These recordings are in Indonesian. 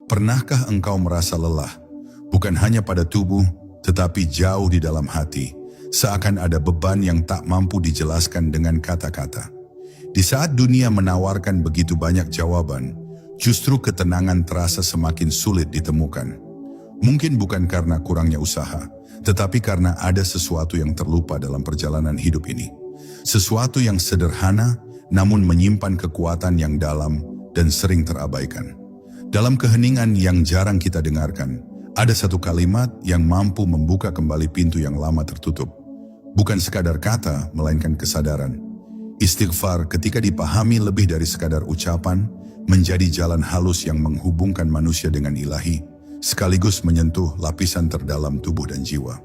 Pernahkah engkau merasa lelah, bukan hanya pada tubuh, tetapi jauh di dalam hati, seakan ada beban yang tak mampu dijelaskan dengan kata-kata? Di saat dunia menawarkan begitu banyak jawaban, justru ketenangan terasa semakin sulit ditemukan. Mungkin bukan karena kurangnya usaha, tetapi karena ada sesuatu yang terlupa dalam perjalanan hidup ini. Sesuatu yang sederhana, namun menyimpan kekuatan yang dalam dan sering terabaikan. Dalam keheningan yang jarang kita dengarkan, ada satu kalimat yang mampu membuka kembali pintu yang lama tertutup. Bukan sekadar kata, melainkan kesadaran. Istighfar ketika dipahami lebih dari sekadar ucapan, menjadi jalan halus yang menghubungkan manusia dengan ilahi, sekaligus menyentuh lapisan terdalam tubuh dan jiwa.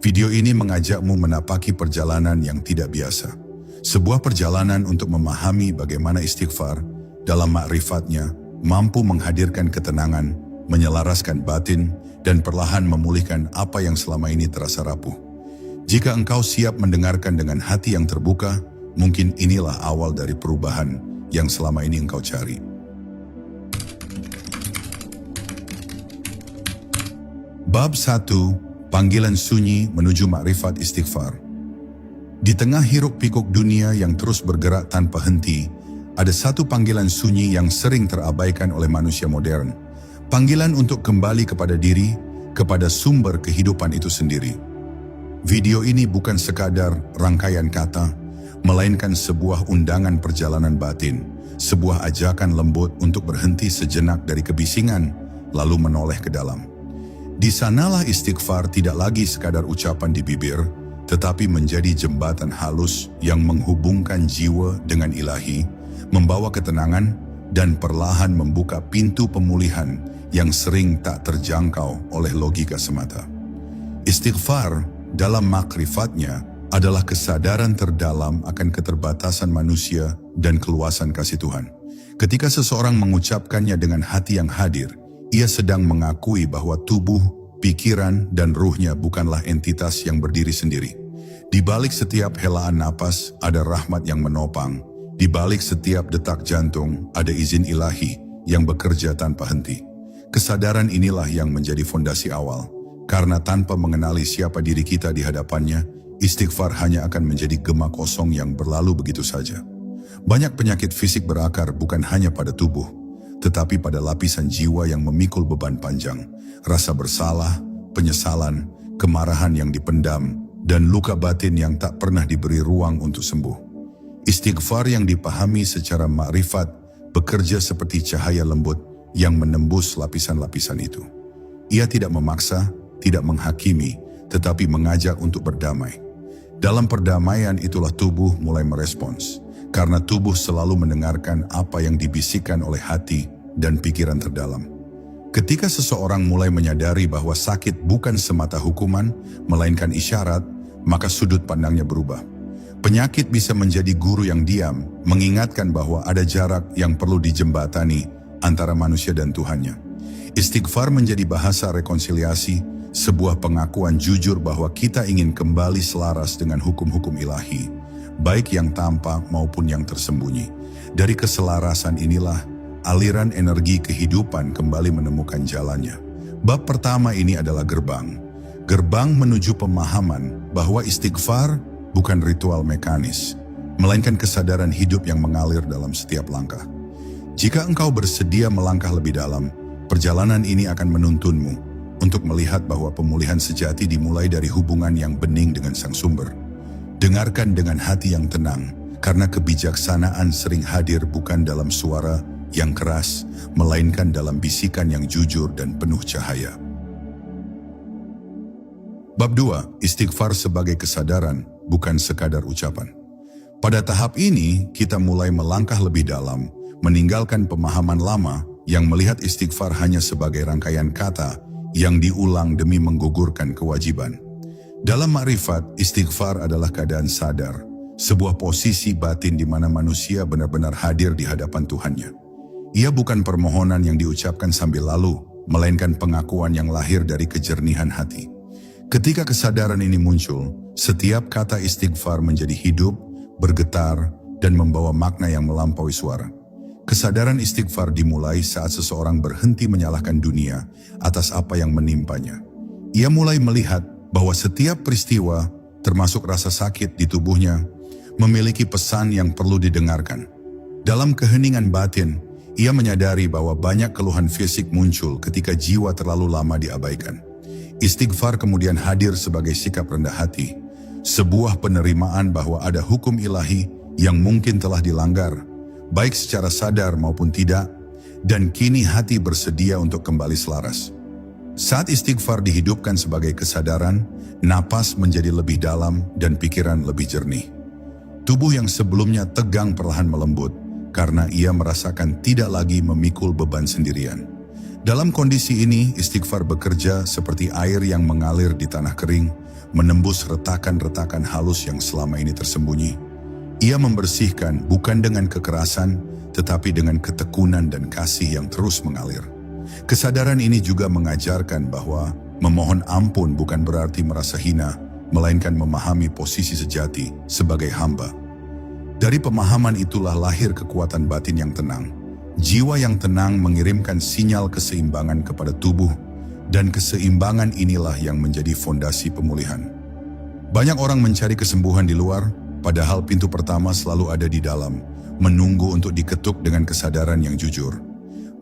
Video ini mengajakmu menapaki perjalanan yang tidak biasa. Sebuah perjalanan untuk memahami bagaimana istighfar dalam makrifatnya mampu menghadirkan ketenangan, menyelaraskan batin, dan perlahan memulihkan apa yang selama ini terasa rapuh. Jika engkau siap mendengarkan dengan hati yang terbuka, mungkin inilah awal dari perubahan yang selama ini engkau cari. Bab 1. Panggilan sunyi menuju makrifat istighfar. Di tengah hiruk-pikuk dunia yang terus bergerak tanpa henti, ada satu panggilan sunyi yang sering terabaikan oleh manusia modern. Panggilan untuk kembali kepada diri, kepada sumber kehidupan itu sendiri. Video ini bukan sekadar rangkaian kata, melainkan sebuah undangan perjalanan batin, sebuah ajakan lembut untuk berhenti sejenak dari kebisingan, lalu menoleh ke dalam. Di sanalah istighfar tidak lagi sekadar ucapan di bibir, tetapi menjadi jembatan halus yang menghubungkan jiwa dengan ilahi, membawa ketenangan dan perlahan membuka pintu pemulihan yang sering tak terjangkau oleh logika semata. Istighfar dalam makrifatnya adalah kesadaran terdalam akan keterbatasan manusia dan keluasan kasih Tuhan. Ketika seseorang mengucapkannya dengan hati yang hadir, ia sedang mengakui bahwa tubuh, pikiran, dan ruhnya bukanlah entitas yang berdiri sendiri. Di balik setiap helaan napas ada rahmat yang menopang. Di balik setiap detak jantung ada izin ilahi yang bekerja tanpa henti. Kesadaran inilah yang menjadi fondasi awal. Karena tanpa mengenali siapa diri kita di hadapannya, istighfar hanya akan menjadi gema kosong yang berlalu begitu saja. Banyak penyakit fisik berakar bukan hanya pada tubuh, tetapi pada lapisan jiwa yang memikul beban panjang, rasa bersalah, penyesalan, kemarahan yang dipendam, dan luka batin yang tak pernah diberi ruang untuk sembuh. Istighfar yang dipahami secara makrifat bekerja seperti cahaya lembut yang menembus lapisan-lapisan itu. Ia tidak memaksa, tidak menghakimi, tetapi mengajak untuk berdamai. Dalam perdamaian itulah tubuh mulai merespons, karena tubuh selalu mendengarkan apa yang dibisikkan oleh hati dan pikiran terdalam. Ketika seseorang mulai menyadari bahwa sakit bukan semata hukuman, melainkan isyarat, maka sudut pandangnya berubah. Penyakit bisa menjadi guru yang diam, mengingatkan bahwa ada jarak yang perlu dijembatani antara manusia dan Tuhannya. Istighfar menjadi bahasa rekonsiliasi, sebuah pengakuan jujur bahwa kita ingin kembali selaras dengan hukum-hukum ilahi, baik yang tampak maupun yang tersembunyi. Dari keselarasan inilah, aliran energi kehidupan kembali menemukan jalannya. Bab pertama ini adalah gerbang. Gerbang menuju pemahaman bahwa istighfar bukan ritual mekanis, melainkan kesadaran hidup yang mengalir dalam setiap langkah. Jika engkau bersedia melangkah lebih dalam, perjalanan ini akan menuntunmu untuk melihat bahwa pemulihan sejati dimulai dari hubungan yang bening dengan Sang Sumber. Dengarkan dengan hati yang tenang, karena kebijaksanaan sering hadir bukan dalam suara yang keras, melainkan dalam bisikan yang jujur dan penuh cahaya. Bab 2. Istighfar sebagai kesadaran, bukan sekadar ucapan. Pada tahap ini, kita mulai melangkah lebih dalam, meninggalkan pemahaman lama yang melihat istighfar hanya sebagai rangkaian kata yang diulang demi menggugurkan kewajiban. Dalam makrifat, istighfar adalah keadaan sadar, sebuah posisi batin di mana manusia benar-benar hadir di hadapan Tuhannya. Ia bukan permohonan yang diucapkan sambil lalu, melainkan pengakuan yang lahir dari kejernihan hati. Ketika kesadaran ini muncul, setiap kata istighfar menjadi hidup, bergetar, dan membawa makna yang melampaui suara. Kesadaran istighfar dimulai saat seseorang berhenti menyalahkan dunia atas apa yang menimpanya. Ia mulai melihat bahwa setiap peristiwa, termasuk rasa sakit di tubuhnya, memiliki pesan yang perlu didengarkan. Dalam keheningan batin, ia menyadari bahwa banyak keluhan fisik muncul ketika jiwa terlalu lama diabaikan. Istighfar kemudian hadir sebagai sikap rendah hati, sebuah penerimaan bahwa ada hukum ilahi yang mungkin telah dilanggar, baik secara sadar maupun tidak, dan kini hati bersedia untuk kembali selaras. Saat istighfar dihidupkan sebagai kesadaran, napas menjadi lebih dalam dan pikiran lebih jernih. Tubuh yang sebelumnya tegang perlahan melembut, karena ia merasakan tidak lagi memikul beban sendirian. Dalam kondisi ini, istighfar bekerja seperti air yang mengalir di tanah kering, menembus retakan-retakan halus yang selama ini tersembunyi. Ia membersihkan bukan dengan kekerasan, tetapi dengan ketekunan dan kasih yang terus mengalir. Kesadaran ini juga mengajarkan bahwa memohon ampun bukan berarti merasa hina, melainkan memahami posisi sejati sebagai hamba. Dari pemahaman itulah lahir kekuatan batin yang tenang. Jiwa yang tenang mengirimkan sinyal keseimbangan kepada tubuh, dan keseimbangan inilah yang menjadi fondasi pemulihan. Banyak orang mencari kesembuhan di luar, padahal pintu pertama selalu ada di dalam, menunggu untuk diketuk dengan kesadaran yang jujur.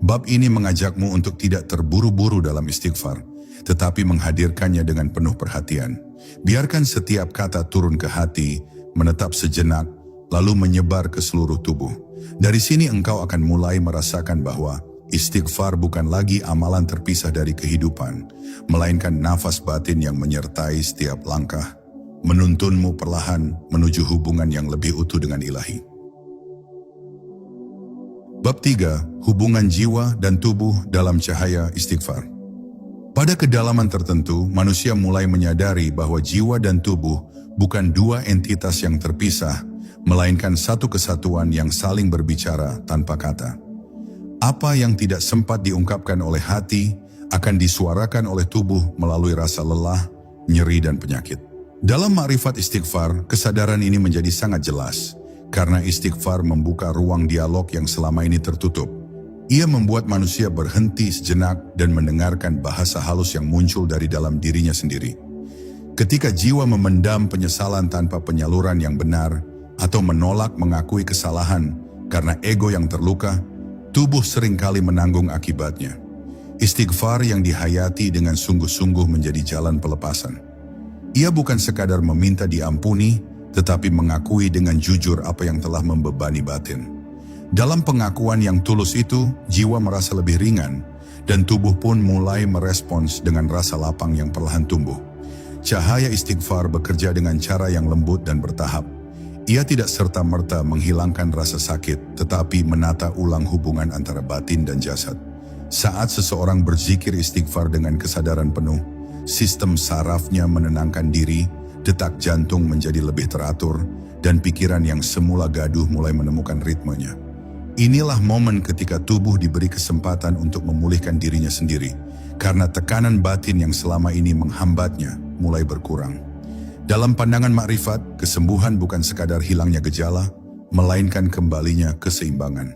Bab ini mengajakmu untuk tidak terburu-buru dalam istighfar, tetapi menghadirkannya dengan penuh perhatian. Biarkan setiap kata turun ke hati, menetap sejenak, lalu menyebar ke seluruh tubuh. Dari sini engkau akan mulai merasakan bahwa istighfar bukan lagi amalan terpisah dari kehidupan, melainkan nafas batin yang menyertai setiap langkah, menuntunmu perlahan menuju hubungan yang lebih utuh dengan ilahi. Bab 3. Hubungan jiwa dan tubuh dalam cahaya istighfar. Pada kedalaman tertentu, manusia mulai menyadari bahwa jiwa dan tubuh bukan dua entitas yang terpisah, melainkan satu kesatuan yang saling berbicara tanpa kata. Apa yang tidak sempat diungkapkan oleh hati akan disuarakan oleh tubuh melalui rasa lelah, nyeri, dan penyakit. Dalam makrifat istighfar, kesadaran ini menjadi sangat jelas, karena istighfar membuka ruang dialog yang selama ini tertutup. Ia membuat manusia berhenti sejenak dan mendengarkan bahasa halus yang muncul dari dalam dirinya sendiri. Ketika jiwa memendam penyesalan tanpa penyaluran yang benar, atau menolak mengakui kesalahan karena ego yang terluka, tubuh seringkali menanggung akibatnya. Istighfar yang dihayati dengan sungguh-sungguh menjadi jalan pelepasan. Ia bukan sekadar meminta diampuni, tetapi mengakui dengan jujur apa yang telah membebani batin. Dalam pengakuan yang tulus itu, jiwa merasa lebih ringan, dan tubuh pun mulai merespons dengan rasa lapang yang perlahan tumbuh. Cahaya istighfar bekerja dengan cara yang lembut dan bertahap. Ia tidak serta-merta menghilangkan rasa sakit, tetapi menata ulang hubungan antara batin dan jasad. Saat seseorang berzikir istighfar dengan kesadaran penuh, sistem sarafnya menenangkan diri, detak jantung menjadi lebih teratur, dan pikiran yang semula gaduh mulai menemukan ritmenya. Inilah momen ketika tubuh diberi kesempatan untuk memulihkan dirinya sendiri, karena tekanan batin yang selama ini menghambatnya mulai berkurang. Dalam pandangan makrifat, kesembuhan bukan sekadar hilangnya gejala, melainkan kembalinya keseimbangan.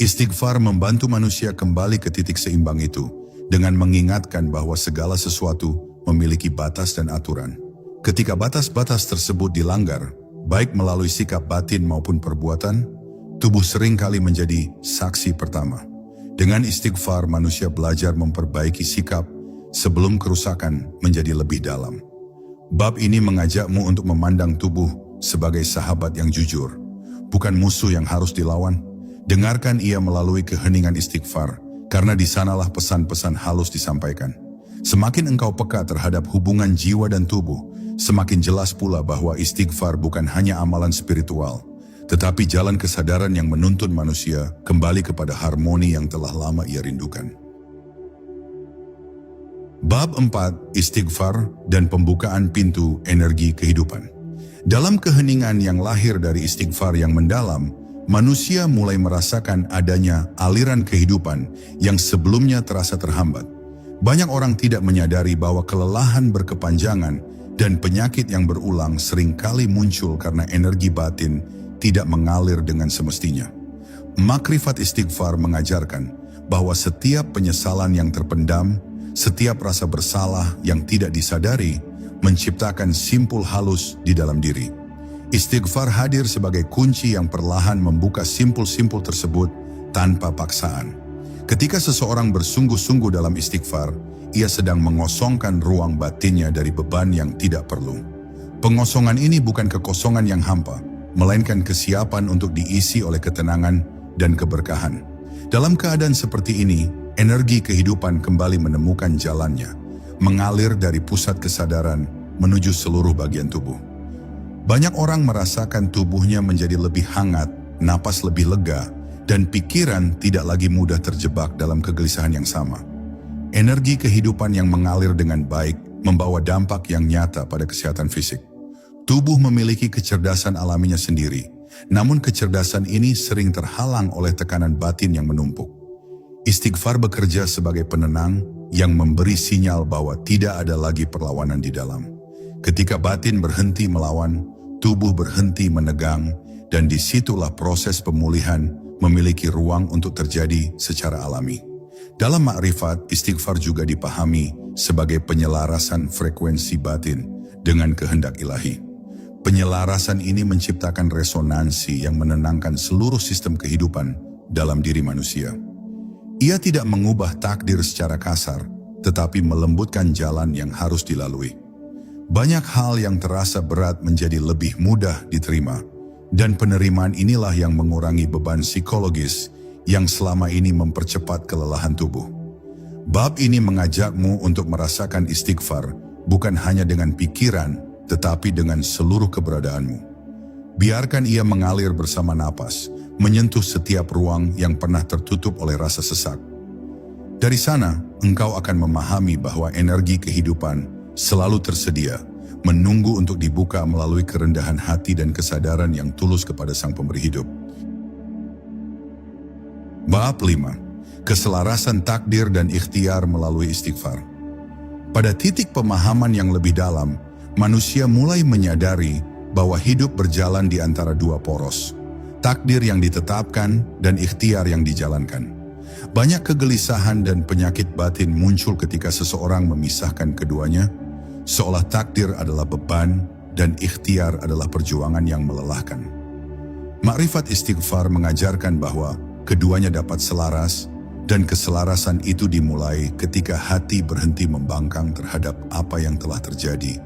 Istighfar membantu manusia kembali ke titik seimbang itu, dengan mengingatkan bahwa segala sesuatu memiliki batas dan aturan. Ketika batas-batas tersebut dilanggar, baik melalui sikap batin maupun perbuatan, tubuh seringkali menjadi saksi pertama. Dengan istighfar, manusia belajar memperbaiki sikap sebelum kerusakan menjadi lebih dalam. Bab ini mengajakmu untuk memandang tubuh sebagai sahabat yang jujur, bukan musuh yang harus dilawan. Dengarkan ia melalui keheningan istighfar, karena di sanalah pesan-pesan halus disampaikan. Semakin engkau peka terhadap hubungan jiwa dan tubuh, semakin jelas pula bahwa istighfar bukan hanya amalan spiritual, tetapi jalan kesadaran yang menuntun manusia kembali kepada harmoni yang telah lama ia rindukan. Bab 4. Istighfar dan pembukaan pintu energi kehidupan. Dalam keheningan yang lahir dari istighfar yang mendalam, manusia mulai merasakan adanya aliran kehidupan yang sebelumnya terasa terhambat. Banyak orang tidak menyadari bahwa kelelahan berkepanjangan dan penyakit yang berulang seringkali muncul karena energi batin tidak mengalir dengan semestinya. Makrifat istighfar mengajarkan bahwa setiap penyesalan yang terpendam, setiap rasa bersalah yang tidak disadari, menciptakan simpul halus di dalam diri. Istighfar hadir sebagai kunci yang perlahan membuka simpul-simpul tersebut tanpa paksaan. Ketika seseorang bersungguh-sungguh dalam istighfar, ia sedang mengosongkan ruang batinnya dari beban yang tidak perlu. Pengosongan ini bukan kekosongan yang hampa, melainkan kesiapan untuk diisi oleh ketenangan dan keberkahan. Dalam keadaan seperti ini, energi kehidupan kembali menemukan jalannya, mengalir dari pusat kesadaran menuju seluruh bagian tubuh. Banyak orang merasakan tubuhnya menjadi lebih hangat, napas lebih lega, dan pikiran tidak lagi mudah terjebak dalam kegelisahan yang sama. Energi kehidupan yang mengalir dengan baik membawa dampak yang nyata pada kesehatan fisik. Tubuh memiliki kecerdasan alaminya sendiri, namun kecerdasan ini sering terhalang oleh tekanan batin yang menumpuk. Istighfar bekerja sebagai penenang yang memberi sinyal bahwa tidak ada lagi perlawanan di dalam. Ketika batin berhenti melawan, tubuh berhenti menegang, dan disitulah proses pemulihan memiliki ruang untuk terjadi secara alami. Dalam makrifat, istighfar juga dipahami sebagai penyelarasan frekuensi batin dengan kehendak ilahi. Penyelarasan ini menciptakan resonansi yang menenangkan seluruh sistem kehidupan dalam diri manusia. Ia tidak mengubah takdir secara kasar, tetapi melembutkan jalan yang harus dilalui. Banyak hal yang terasa berat menjadi lebih mudah diterima, dan penerimaan inilah yang mengurangi beban psikologis yang selama ini mempercepat kelelahan tubuh. Bab ini mengajakmu untuk merasakan istighfar bukan hanya dengan pikiran, tetapi dengan seluruh keberadaanmu. Biarkan ia mengalir bersama napas, menyentuh setiap ruang yang pernah tertutup oleh rasa sesak. Dari sana, engkau akan memahami bahwa energi kehidupan selalu tersedia, menunggu untuk dibuka melalui kerendahan hati dan kesadaran yang tulus kepada Sang Pemberi Hidup. Bab 5. Keselarasan takdir dan ikhtiar melalui istighfar. Pada titik pemahaman yang lebih dalam, manusia mulai menyadari bahwa hidup berjalan di antara dua poros, takdir yang ditetapkan dan ikhtiar yang dijalankan. Banyak kegelisahan dan penyakit batin muncul ketika seseorang memisahkan keduanya, seolah takdir adalah beban dan ikhtiar adalah perjuangan yang melelahkan. Makrifat istighfar mengajarkan bahwa keduanya dapat selaras, dan keselarasan itu dimulai ketika hati berhenti membangkang terhadap apa yang telah terjadi,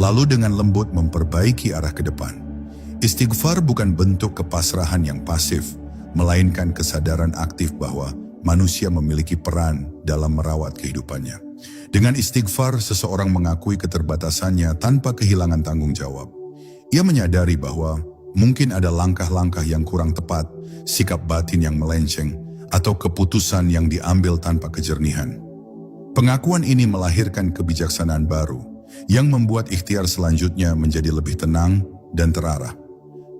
lalu dengan lembut memperbaiki arah ke depan. Istighfar bukan bentuk kepasrahan yang pasif, melainkan kesadaran aktif bahwa manusia memiliki peran dalam merawat kehidupannya. Dengan istighfar, seseorang mengakui keterbatasannya tanpa kehilangan tanggung jawab. Ia menyadari bahwa mungkin ada langkah-langkah yang kurang tepat, sikap batin yang melenceng, atau keputusan yang diambil tanpa kejernihan. Pengakuan ini melahirkan kebijaksanaan baru, yang membuat ikhtiar selanjutnya menjadi lebih tenang dan terarah.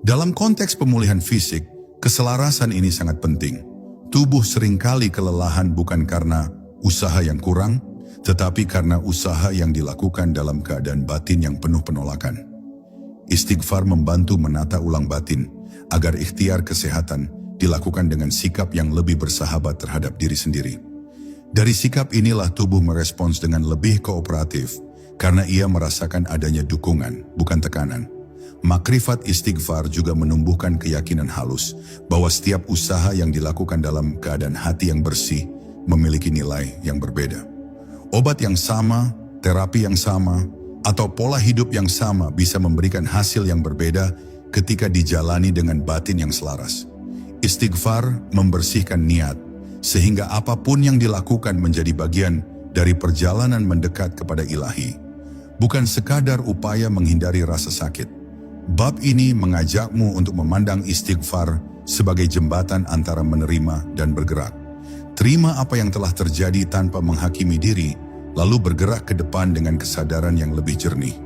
Dalam konteks pemulihan fisik, keselarasan ini sangat penting. Tubuh seringkali kelelahan bukan karena usaha yang kurang, tetapi karena usaha yang dilakukan dalam keadaan batin yang penuh penolakan. Istighfar membantu menata ulang batin, agar ikhtiar kesehatan dilakukan dengan sikap yang lebih bersahabat terhadap diri sendiri. Dari sikap inilah tubuh merespons dengan lebih kooperatif, karena ia merasakan adanya dukungan, bukan tekanan. Makrifat istighfar juga menumbuhkan keyakinan halus bahwa setiap usaha yang dilakukan dalam keadaan hati yang bersih memiliki nilai yang berbeda. Obat yang sama, terapi yang sama, atau pola hidup yang sama bisa memberikan hasil yang berbeda ketika dijalani dengan batin yang selaras. Istighfar membersihkan niat, sehingga apapun yang dilakukan menjadi bagian dari perjalanan mendekat kepada ilahi, bukan sekadar upaya menghindari rasa sakit. Bab ini mengajakmu untuk memandang istighfar sebagai jembatan antara menerima dan bergerak. Terima apa yang telah terjadi tanpa menghakimi diri, lalu bergerak ke depan dengan kesadaran yang lebih jernih.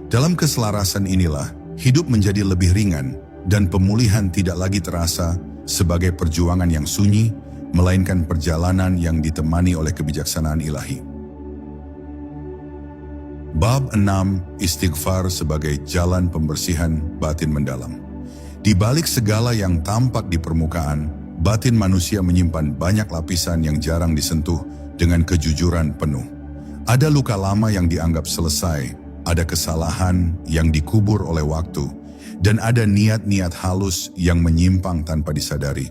Dalam keselarasan inilah, hidup menjadi lebih ringan, dan pemulihan tidak lagi terasa sebagai perjuangan yang sunyi, melainkan perjalanan yang ditemani oleh kebijaksanaan ilahi. Bab 6. Istighfar sebagai jalan pembersihan batin mendalam. Di balik segala yang tampak di permukaan, batin manusia menyimpan banyak lapisan yang jarang disentuh dengan kejujuran penuh. Ada luka lama yang dianggap selesai, ada kesalahan yang dikubur oleh waktu, dan ada niat-niat halus yang menyimpang tanpa disadari.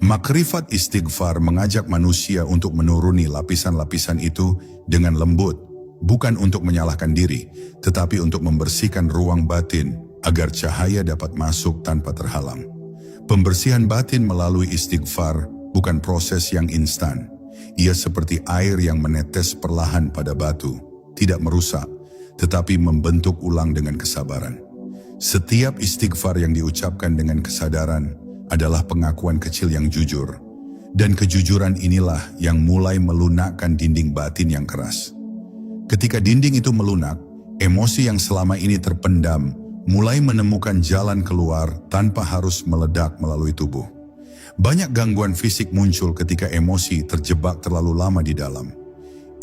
Makrifat istighfar mengajak manusia untuk menuruni lapisan-lapisan itu dengan lembut, bukan untuk menyalahkan diri, tetapi untuk membersihkan ruang batin agar cahaya dapat masuk tanpa terhalang. Pembersihan batin melalui istighfar bukan proses yang instan. Ia seperti air yang menetes perlahan pada batu, tidak merusak, tetapi membentuk ulang dengan kesabaran. Setiap istighfar yang diucapkan dengan kesadaran adalah pengakuan kecil yang jujur, dan kejujuran inilah yang mulai melunakkan dinding batin yang keras. Ketika dinding itu melunak, emosi yang selama ini terpendam mulai menemukan jalan keluar tanpa harus meledak melalui tubuh. Banyak gangguan fisik muncul ketika emosi terjebak terlalu lama di dalam.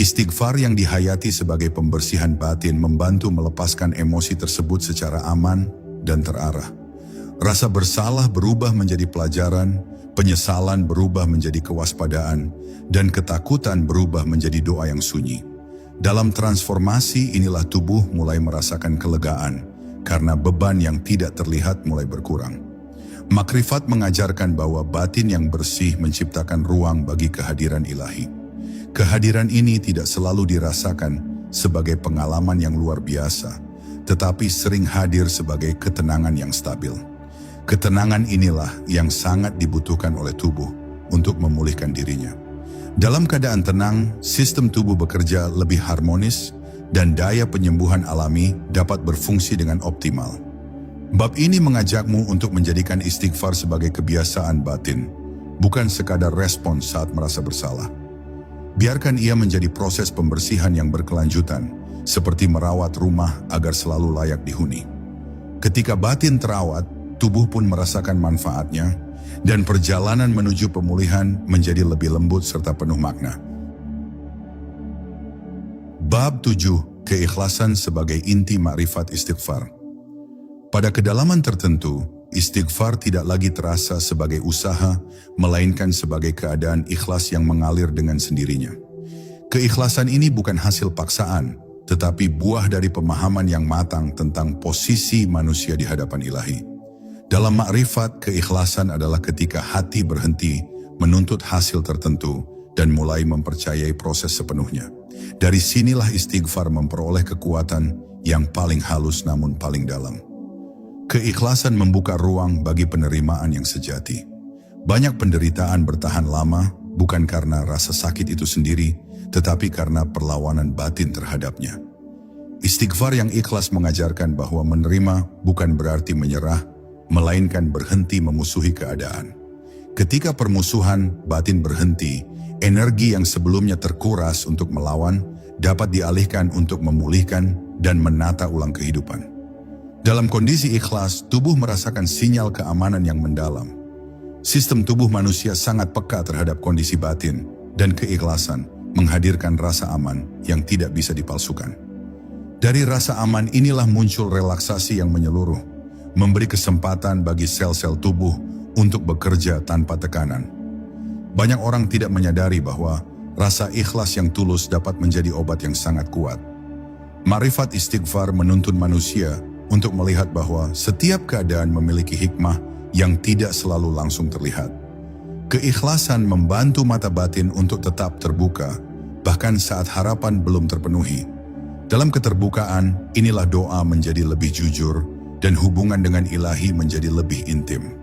Istighfar yang dihayati sebagai pembersihan batin membantu melepaskan emosi tersebut secara aman dan terarah. Rasa bersalah berubah menjadi pelajaran, penyesalan berubah menjadi kewaspadaan, dan ketakutan berubah menjadi doa yang sunyi. Dalam transformasi inilah tubuh mulai merasakan kelegaan, karena beban yang tidak terlihat mulai berkurang. Makrifat mengajarkan bahwa batin yang bersih menciptakan ruang bagi kehadiran ilahi. Kehadiran ini tidak selalu dirasakan sebagai pengalaman yang luar biasa, tetapi sering hadir sebagai ketenangan yang stabil. Ketenangan inilah yang sangat dibutuhkan oleh tubuh untuk memulihkan dirinya. Dalam keadaan tenang, sistem tubuh bekerja lebih harmonis dan daya penyembuhan alami dapat berfungsi dengan optimal. Bab ini mengajakmu untuk menjadikan istighfar sebagai kebiasaan batin, bukan sekadar respons saat merasa bersalah. Biarkan ia menjadi proses pembersihan yang berkelanjutan, seperti merawat rumah agar selalu layak dihuni. Ketika batin terawat, tubuh pun merasakan manfaatnya, dan perjalanan menuju pemulihan menjadi lebih lembut serta penuh makna. Bab 7. Keikhlasan sebagai inti makrifat istighfar. Pada kedalaman tertentu, istighfar tidak lagi terasa sebagai usaha, melainkan sebagai keadaan ikhlas yang mengalir dengan sendirinya. Keikhlasan ini bukan hasil paksaan, tetapi buah dari pemahaman yang matang tentang posisi manusia di hadapan ilahi. Dalam makrifat, keikhlasan adalah ketika hati berhenti menuntut hasil tertentu dan mulai mempercayai proses sepenuhnya. Dari sinilah istighfar memperoleh kekuatan yang paling halus namun paling dalam. Keikhlasan membuka ruang bagi penerimaan yang sejati. Banyak penderitaan bertahan lama bukan karena rasa sakit itu sendiri, tetapi karena perlawanan batin terhadapnya. Istighfar yang ikhlas mengajarkan bahwa menerima bukan berarti menyerah, melainkan berhenti memusuhi keadaan. Ketika permusuhan batin berhenti, energi yang sebelumnya terkuras untuk melawan dapat dialihkan untuk memulihkan dan menata ulang kehidupan. Dalam kondisi ikhlas, tubuh merasakan sinyal keamanan yang mendalam. Sistem tubuh manusia sangat peka terhadap kondisi batin, dan keikhlasan menghadirkan rasa aman yang tidak bisa dipalsukan. Dari rasa aman inilah muncul relaksasi yang menyeluruh, memberi kesempatan bagi sel-sel tubuh untuk bekerja tanpa tekanan. Banyak orang tidak menyadari bahwa rasa ikhlas yang tulus dapat menjadi obat yang sangat kuat. Makrifat istighfar menuntun manusia untuk melihat bahwa setiap keadaan memiliki hikmah yang tidak selalu langsung terlihat. Keikhlasan membantu mata batin untuk tetap terbuka, bahkan saat harapan belum terpenuhi. Dalam keterbukaan, inilah doa menjadi lebih jujur dan hubungan dengan ilahi menjadi lebih intim.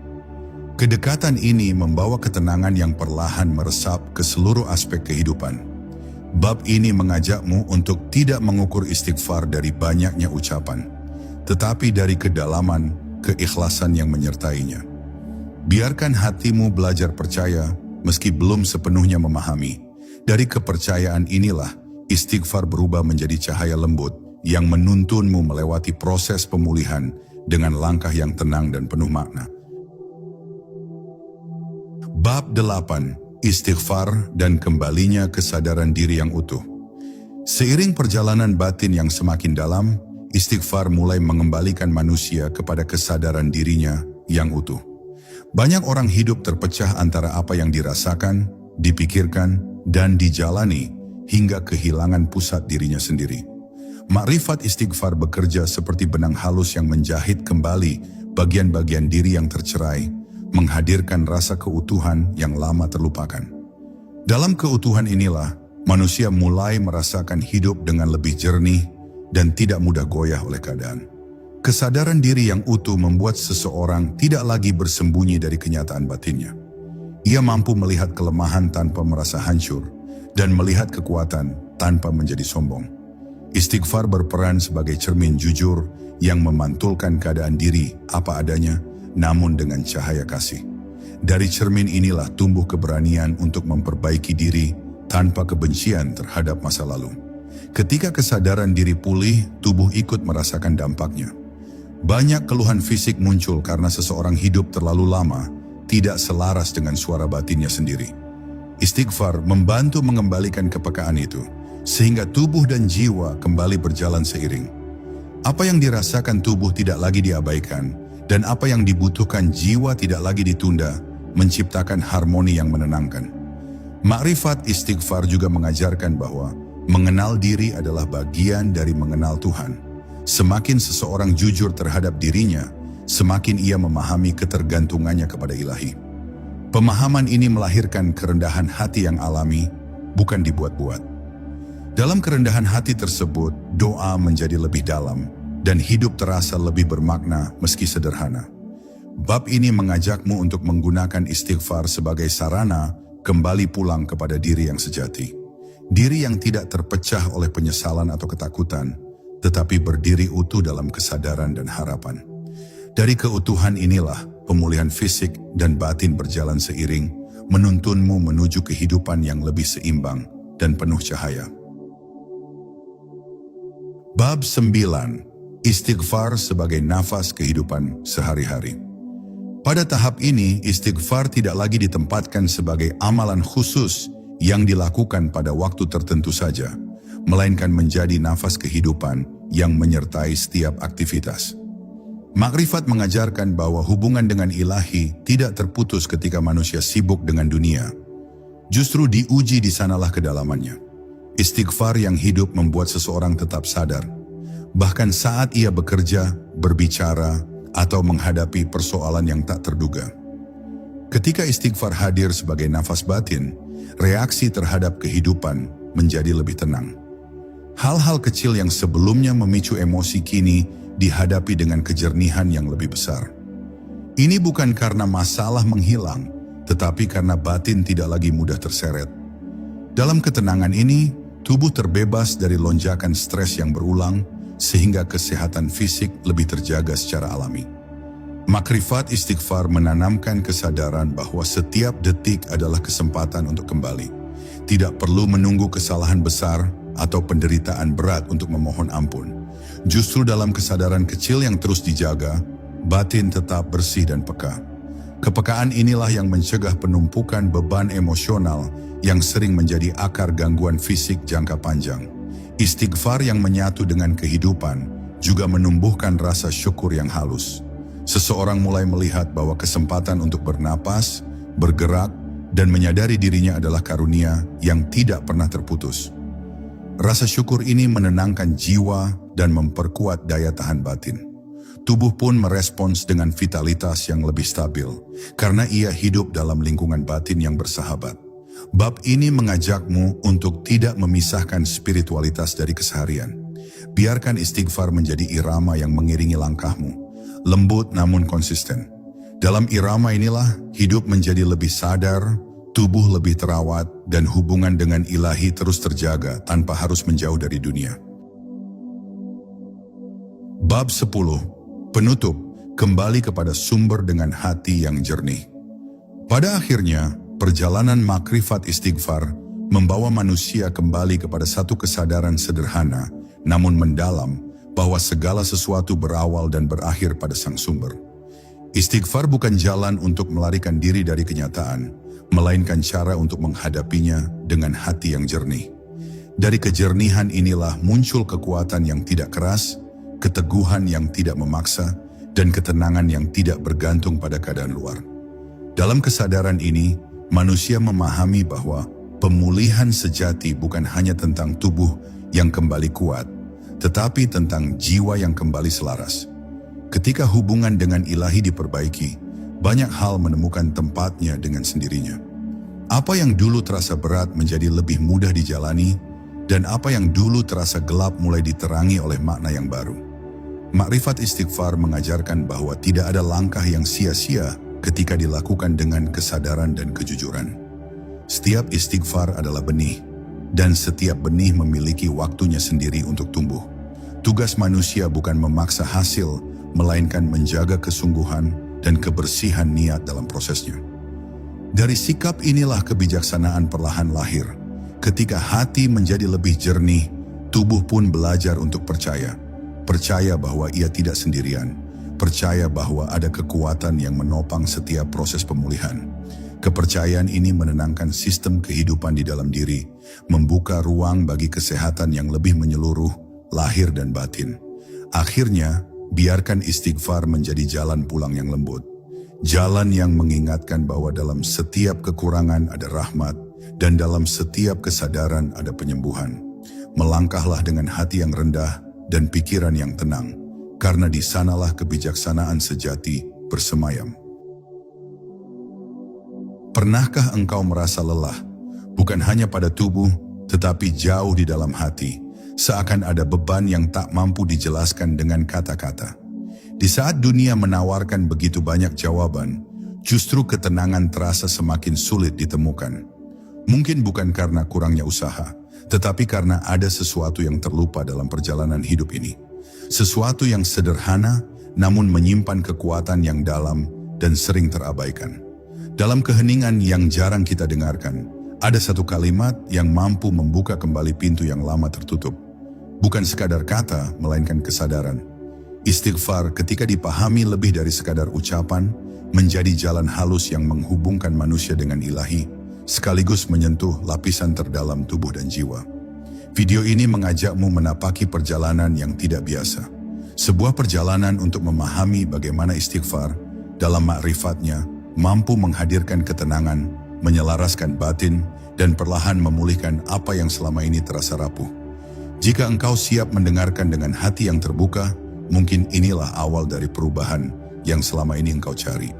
Kedekatan ini membawa ketenangan yang perlahan meresap ke seluruh aspek kehidupan. Bab ini mengajakmu untuk tidak mengukur istighfar dari banyaknya ucapan, tetapi dari kedalaman keikhlasan yang menyertainya. Biarkan hatimu belajar percaya meski belum sepenuhnya memahami. Dari kepercayaan inilah istighfar berubah menjadi cahaya lembut yang menuntunmu melewati proses pemulihan dengan langkah yang tenang dan penuh makna. Bab 8. Istighfar dan kembalinya kesadaran diri yang utuh. Seiring perjalanan batin yang semakin dalam, istighfar mulai mengembalikan manusia kepada kesadaran dirinya yang utuh. Banyak orang hidup terpecah antara apa yang dirasakan, dipikirkan, dan dijalani hingga kehilangan pusat dirinya sendiri. Makrifat istighfar bekerja seperti benang halus yang menjahit kembali bagian-bagian diri yang tercerai, menghadirkan rasa keutuhan yang lama terlupakan. Dalam keutuhan inilah, manusia mulai merasakan hidup dengan lebih jernih dan tidak mudah goyah oleh keadaan. Kesadaran diri yang utuh membuat seseorang tidak lagi bersembunyi dari kenyataan batinnya. Ia mampu melihat kelemahan tanpa merasa hancur dan melihat kekuatan tanpa menjadi sombong. Istighfar berperan sebagai cermin jujur yang memantulkan keadaan diri apa adanya, namun dengan cahaya kasih. Dari cermin inilah tumbuh keberanian untuk memperbaiki diri tanpa kebencian terhadap masa lalu. Ketika kesadaran diri pulih, tubuh ikut merasakan dampaknya. Banyak keluhan fisik muncul karena seseorang hidup terlalu lama tidak selaras dengan suara batinnya sendiri. Istighfar membantu mengembalikan kepekaan itu, sehingga tubuh dan jiwa kembali berjalan seiring. Apa yang dirasakan tubuh tidak lagi diabaikan, dan apa yang dibutuhkan jiwa tidak lagi ditunda, menciptakan harmoni yang menenangkan. Makrifat istighfar juga mengajarkan bahwa mengenal diri adalah bagian dari mengenal Tuhan. Semakin seseorang jujur terhadap dirinya, semakin ia memahami ketergantungannya kepada Ilahi. Pemahaman ini melahirkan kerendahan hati yang alami, bukan dibuat-buat. Dalam kerendahan hati tersebut, doa menjadi lebih dalam dan hidup terasa lebih bermakna meski sederhana. Bab ini mengajakmu untuk menggunakan istighfar sebagai sarana kembali pulang kepada diri yang sejati. Diri yang tidak terpecah oleh penyesalan atau ketakutan, tetapi berdiri utuh dalam kesadaran dan harapan. Dari keutuhan inilah, pemulihan fisik dan batin berjalan seiring, menuntunmu menuju kehidupan yang lebih seimbang dan penuh cahaya. Bab 9. Istighfar sebagai nafas kehidupan sehari-hari. Pada tahap ini, istighfar tidak lagi ditempatkan sebagai amalan khusus yang dilakukan pada waktu tertentu saja, melainkan menjadi nafas kehidupan yang menyertai setiap aktivitas. Makrifat mengajarkan bahwa hubungan dengan Ilahi tidak terputus ketika manusia sibuk dengan dunia. Justru diuji di sanalah kedalamannya. Istighfar yang hidup membuat seseorang tetap sadar, bahkan saat ia bekerja, berbicara, atau menghadapi persoalan yang tak terduga. Ketika istighfar hadir sebagai nafas batin, reaksi terhadap kehidupan menjadi lebih tenang. Hal-hal kecil yang sebelumnya memicu emosi kini dihadapi dengan kejernihan yang lebih besar. Ini bukan karena masalah menghilang, tetapi karena batin tidak lagi mudah terseret. Dalam ketenangan ini, tubuh terbebas dari lonjakan stres yang berulang, sehingga kesehatan fisik lebih terjaga secara alami. Makrifat istighfar menanamkan kesadaran bahwa setiap detik adalah kesempatan untuk kembali. Tidak perlu menunggu kesalahan besar atau penderitaan berat untuk memohon ampun. Justru dalam kesadaran kecil yang terus dijaga, batin tetap bersih dan peka. Kepekaan inilah yang mencegah penumpukan beban emosional yang sering menjadi akar gangguan fisik jangka panjang. Istighfar yang menyatu dengan kehidupan juga menumbuhkan rasa syukur yang halus. Seseorang mulai melihat bahwa kesempatan untuk bernapas, bergerak, dan menyadari dirinya adalah karunia yang tidak pernah terputus. Rasa syukur ini menenangkan jiwa dan memperkuat daya tahan batin. Tubuh pun merespons dengan vitalitas yang lebih stabil, karena ia hidup dalam lingkungan batin yang bersahabat. Bab ini mengajakmu untuk tidak memisahkan spiritualitas dari keseharian. Biarkan istighfar menjadi irama yang mengiringi langkahmu, lembut namun konsisten. Dalam irama inilah hidup menjadi lebih sadar, tubuh lebih terawat, dan hubungan dengan Ilahi terus terjaga tanpa harus menjauh dari dunia. Bab 10. Penutup, kembali kepada sumber dengan hati yang jernih. Pada akhirnya, perjalanan makrifat istighfar membawa manusia kembali kepada satu kesadaran sederhana, namun mendalam, bahwa segala sesuatu berawal dan berakhir pada sang sumber. Istighfar bukan jalan untuk melarikan diri dari kenyataan, melainkan cara untuk menghadapinya dengan hati yang jernih. Dari kejernihan inilah muncul kekuatan yang tidak keras, keteguhan yang tidak memaksa, dan ketenangan yang tidak bergantung pada keadaan luar. Dalam kesadaran ini, manusia memahami bahwa pemulihan sejati bukan hanya tentang tubuh yang kembali kuat, tetapi tentang jiwa yang kembali selaras. Ketika hubungan dengan ilahi diperbaiki, banyak hal menemukan tempatnya dengan sendirinya. Apa yang dulu terasa berat menjadi lebih mudah dijalani, dan apa yang dulu terasa gelap mulai diterangi oleh makna yang baru. Makrifat istighfar mengajarkan bahwa tidak ada langkah yang sia-sia ketika dilakukan dengan kesadaran dan kejujuran. Setiap istighfar adalah benih, dan setiap benih memiliki waktunya sendiri untuk tumbuh. Tugas manusia bukan memaksa hasil, melainkan menjaga kesungguhan dan kebersihan niat dalam prosesnya. Dari sikap inilah kebijaksanaan perlahan lahir. Ketika hati menjadi lebih jernih, tubuh pun belajar untuk percaya. Percaya bahwa ia tidak sendirian. Percaya bahwa ada kekuatan yang menopang setiap proses pemulihan. Kepercayaan ini menenangkan sistem kehidupan di dalam diri, membuka ruang bagi kesehatan yang lebih menyeluruh, lahir dan batin. Akhirnya, biarkan istighfar menjadi jalan pulang yang lembut. Jalan yang mengingatkan bahwa dalam setiap kekurangan ada rahmat, dan dalam setiap kesadaran ada penyembuhan. Melangkahlah dengan hati yang rendah dan pikiran yang tenang, karena di sanalah kebijaksanaan sejati bersemayam. Pernahkah engkau merasa lelah, bukan hanya pada tubuh, tetapi jauh di dalam hati, seakan ada beban yang tak mampu dijelaskan dengan kata-kata? Di saat dunia menawarkan begitu banyak jawaban, justru ketenangan terasa semakin sulit ditemukan. Mungkin bukan karena kurangnya usaha, tetapi karena ada sesuatu yang terlupa dalam perjalanan hidup ini. Sesuatu yang sederhana, namun menyimpan kekuatan yang dalam dan sering terabaikan. Dalam keheningan yang jarang kita dengarkan, ada satu kalimat yang mampu membuka kembali pintu yang lama tertutup. Bukan sekadar kata, melainkan kesadaran. Istighfar ketika dipahami lebih dari sekadar ucapan, menjadi jalan halus yang menghubungkan manusia dengan ilahi, sekaligus menyentuh lapisan terdalam tubuh dan jiwa. Video ini mengajakmu menapaki perjalanan yang tidak biasa. Sebuah perjalanan untuk memahami bagaimana istighfar dalam makrifatnya mampu menghadirkan ketenangan, menyelaraskan batin, dan perlahan memulihkan apa yang selama ini terasa rapuh. Jika engkau siap mendengarkan dengan hati yang terbuka, mungkin inilah awal dari perubahan yang selama ini engkau cari.